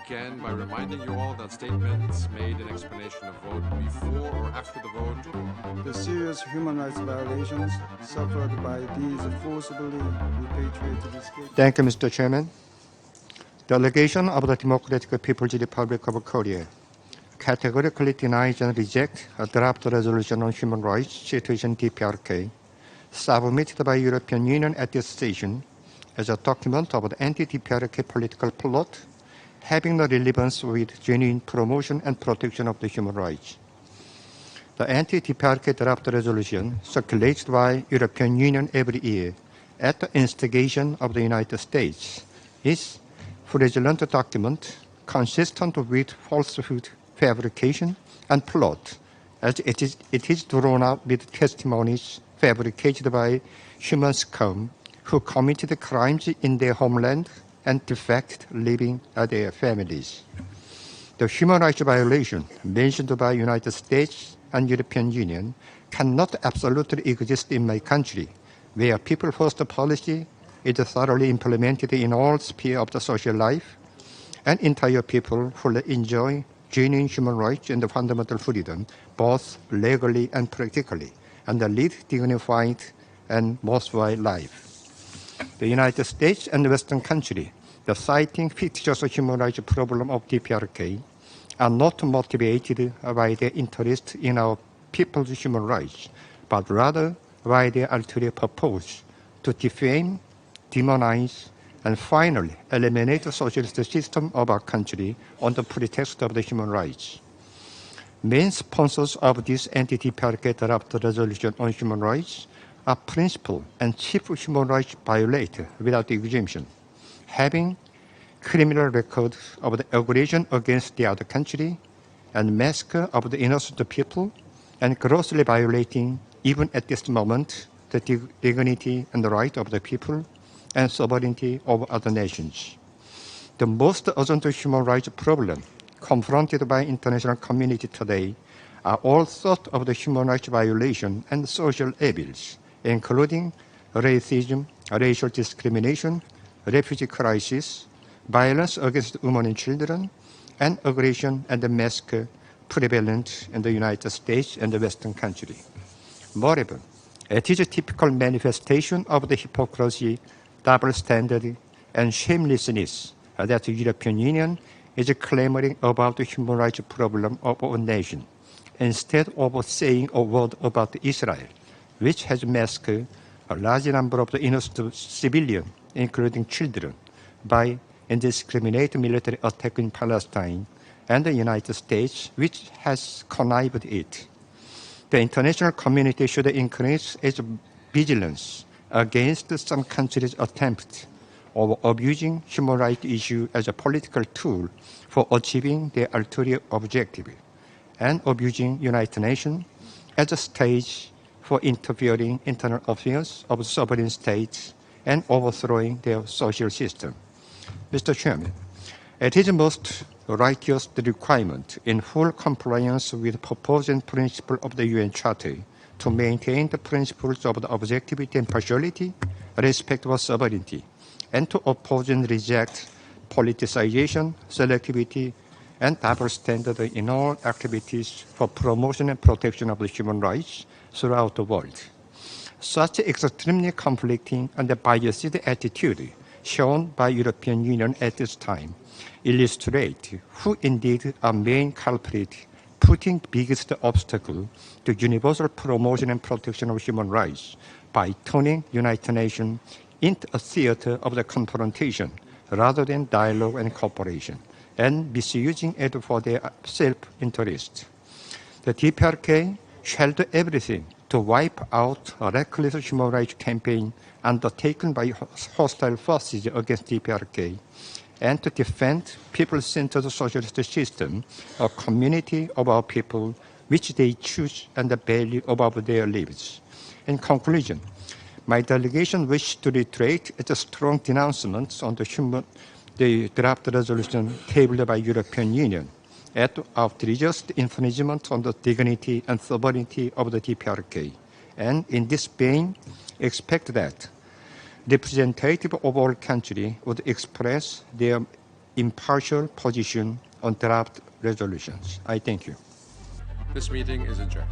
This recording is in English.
begin by reminding you all that statements made in explanation of vote before or after the vote. The serious human rights violations suffered by these forcibly repatriated escaped. Thank you, Mr. Chairman. Delegation of the Democratic People's Republic of Korea categorically denies and rejects a draft resolution on human rights situation DPRK submitted by European Union at this session as a document of the anti-DPRK political plot having no relevance with genuine promotion and protection of the human rights. The anti-DPRK draft resolution circulated by European Union every year at the instigation of the United States is fraudulent document consistent with falsehood, fabrication, and plot, as it is drawn up with testimonies fabricated by human scum who committed crimes in their homeland and defected living their families. The human rights violation mentioned by United States and European Union cannot absolutely exist in my country, where people first policy is thoroughly implemented in all spheres of the social life, and entire people fully enjoy genuine human rights and fundamental freedom, both legally and practically, and lead dignified and worthwhile life. The United States and the Western countries, the citing fictitious human rights problem of DPRK, are not motivated by their interest in our people's human rights, but rather by their ulterior purpose to defame, demonize, and finally eliminate the socialist system of our country on the pretext of the human rights. Main sponsors of this anti-DPRK draft resolution on human rights are principal and chief human rights violator without exemption, having criminal record of the aggression against the other country and massacre of the innocent people, and grossly violating, even at this moment, the dignity and the right of the people and sovereignty of other nations. The most urgent human rights problem confronted by international community today are all sorts of the human rights violation and social evils, including racism, racial discrimination, refugee crisis, violence against women and children, and aggression and massacre prevalent in the United States and the Western countries. Moreover, it is a typical manifestation of the hypocrisy, double standard, and shamelessness that the European Union is clamoring about the human rights problem of our nation, instead of saying a word about Israel, which has massacred a large number of the innocent civilians, including children, by indiscriminate military attack in Palestine, and the United States, which has connived it. The international community should increase its vigilance against some countries' attempt of abusing human rights issues as a political tool for achieving their ulterior objective, and abusing United Nations as a stage for interfering in internal affairs of sovereign states and overthrowing their social system. Mr. Chairman, it is most righteous requirement in full compliance with the purpose and principle of the UN Charter to maintain the principles of the objectivity and partiality, respect for sovereignty, and to oppose and reject politicization, selectivity, and double standard in all activities for promotion and protection of the human rights throughout the world. Such extremely conflicting and biased attitude shown by European Union at this time illustrate who indeed are main culprit, putting biggest obstacle to universal promotion and protection of human rights by turning United Nations into a theater of the confrontation rather than dialogue and cooperation, and misusing it for their self-interest. The DPRK shall do everything to wipe out a reckless human rights campaign undertaken by hostile forces against DPRK, and to defend people-centered socialist system, a community of our people which they choose and value above their lives. In conclusion, my delegation wishes to reiterate its strong denouncements on the draft resolution tabled by European Union at outrageous infringement on the dignity and sovereignty of the DPRK, and in this vein, expect that representatives of all countries would express their impartial position on draft resolutions. I thank you. This meeting is adjourned.